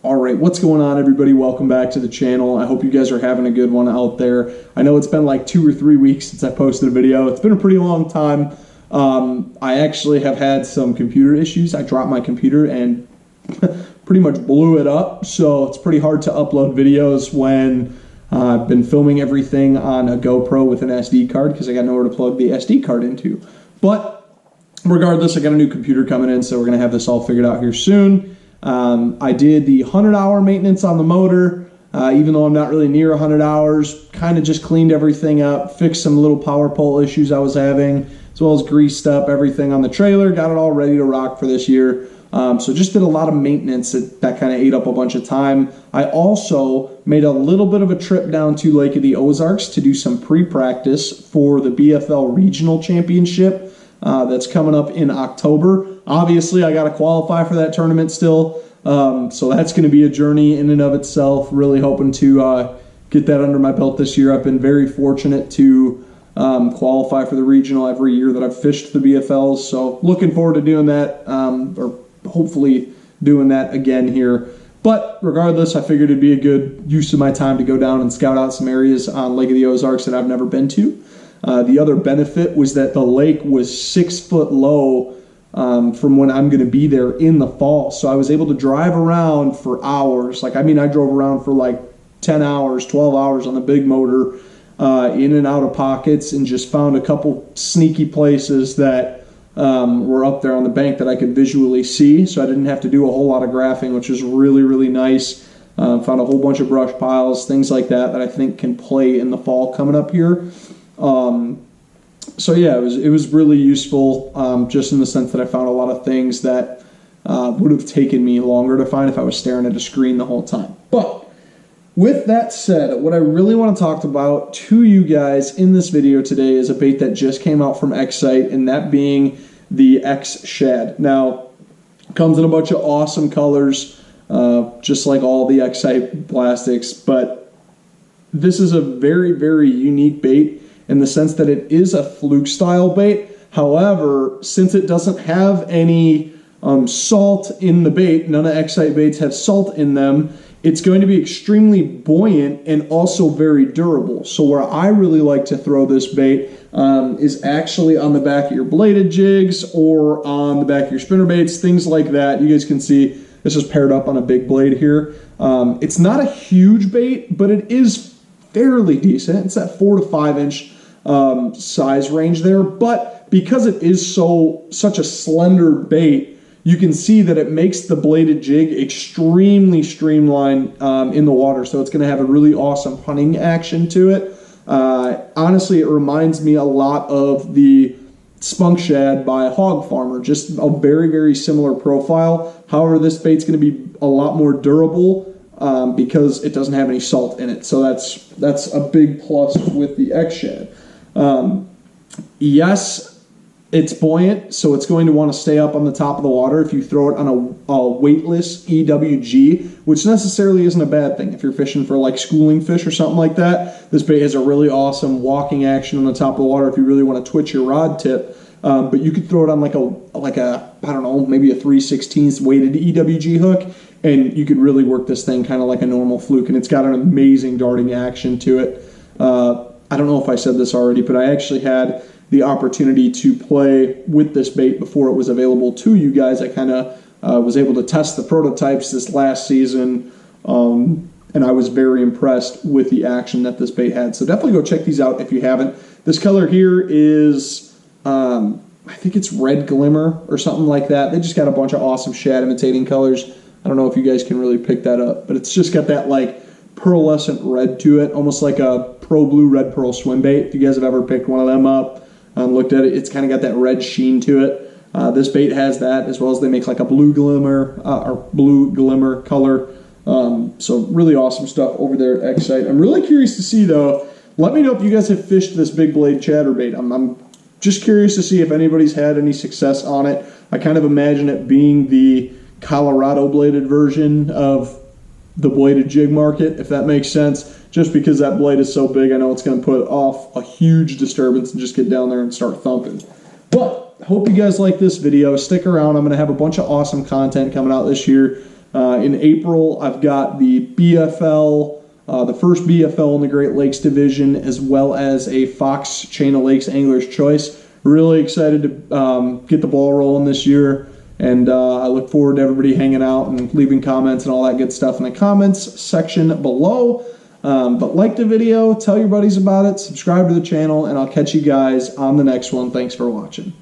All right, what's going on, everybody? Welcome back to the channel. I hope you guys are having a good one out there. I know it's been like 2 or 3 weeks since I posted a video. It's been a pretty long time. I actually have had some computer issues. I dropped my computer and pretty much blew it up, so it's pretty hard to upload videos when I've been filming everything on a GoPro with an SD card because I got nowhere to plug the SD card into. But regardless, I got a new computer coming in, so we're going to have this all figured out here soon. I did the 100-hour maintenance on the motor, even though I'm not really near 100 hours. Kind of just cleaned everything up, fixed some little power pole issues I was having, as well as greased up everything on the trailer, got it all ready to rock for this year. So just did a lot of maintenance that kind of ate up a bunch of time. I also made a little bit of a trip down to Lake of the Ozarks to do some pre-practice for the BFL Regional Championship that's coming up in October. Obviously, I got to qualify for that tournament still, so that's going to be a journey in and of itself. Really hoping to get that under my belt this year. I've been very fortunate to qualify for the regional every year that I've fished the BFLs, so looking forward to doing that, or hopefully doing that again here. But regardless, I figured it'd be a good use of my time to go down and scout out some areas on Lake of the Ozarks that I've never been to. The other benefit was that the lake was 6 foot low from when I'm going to be there in the fall. So I was able to drive around for hours. I drove around for like 10 hours, 12 hours on the big motor, in and out of pockets, and just found a couple sneaky places that were up there on the bank that I could visually see. So I didn't have to do a whole lot of graphing, which is really, really nice. Found a whole bunch of brush piles, things like that I think can play in the fall coming up here. So yeah, it was really useful, just in the sense that I found a lot of things that would have taken me longer to find if I was staring at a screen the whole time. But with that said, what I really want to talk about to you guys in this video today is a bait that just came out from Xcite, and that being the X Shad. Now, it comes in a bunch of awesome colors, just like all the Xcite plastics, but this is a very, very unique bait in the sense that it is a Fluke style bait. However, since it doesn't have any salt in the bait, none of Xcite baits have salt in them, it's going to be extremely buoyant and also very durable. So where I really like to throw this bait is actually on the back of your bladed jigs or on the back of your spinner baits, things like that. You guys can see this is paired up on a big blade here. It's not a huge bait, but it is fairly decent. It's that 4 to 5 inch size range there, but because it is such a slender bait, you can see that it makes the bladed jig extremely streamlined in the water, so it's going to have a really awesome hunting action to it. Honestly, it reminds me a lot of the Spunk Shad by Hog Farmer, just a very, very similar profile. However, this bait's going to be a lot more durable because it doesn't have any salt in it, so that's a big plus with the X Shad. Yes, it's buoyant, so it's going to want to stay up on the top of the water if you throw it on a weightless EWG, which necessarily isn't a bad thing if you're fishing for like schooling fish or something like that. This bait has a really awesome walking action on the top of the water if you really want to twitch your rod tip. But you could throw it on like a I don't know, maybe a 3/16 weighted EWG hook, and you could really work this thing kind of like a normal Fluke, and it's got an amazing darting action to it. I don't know if I said this already, but I actually had the opportunity to play with this bait before it was available to you guys. I kind of was able to test the prototypes this last season, and I was very impressed with the action that this bait had. So definitely go check these out if you haven't. This color here is, I think it's Red Glimmer or something like that. They just got a bunch of awesome shad imitating colors. I don't know if you guys can really pick that up, but it's just got that like pearlescent red to it, almost like a Pro Blue Red Pearl swim bait. If you guys have ever picked one of them up, looked at it, it's kind of got that red sheen to it. This bait has that, as well as they make like a blue glimmer or blue glimmer color. So really awesome stuff over there at Xcite. I'm really curious to see though. Let me know if you guys have fished this big blade chatterbait. I'm just curious to see if anybody's had any success on it. I kind of imagine it being the Colorado bladed version of the bladed jig market, if that makes sense. Just because that blade is so big, I know it's going to put off a huge disturbance and just get down there and start thumping. But hope you guys like this video. Stick around. I'm going to have a bunch of awesome content coming out this year. In April, I've got the BFL, the first BFL in the Great Lakes Division, as well as a Fox Chain of Lakes Angler's Choice. Really excited to get the ball rolling this year, and I look forward to everybody hanging out and leaving comments and all that good stuff in the comments section below. But like the video, tell your buddies about it, subscribe to the channel, and I'll catch you guys on the next one. Thanks for watching.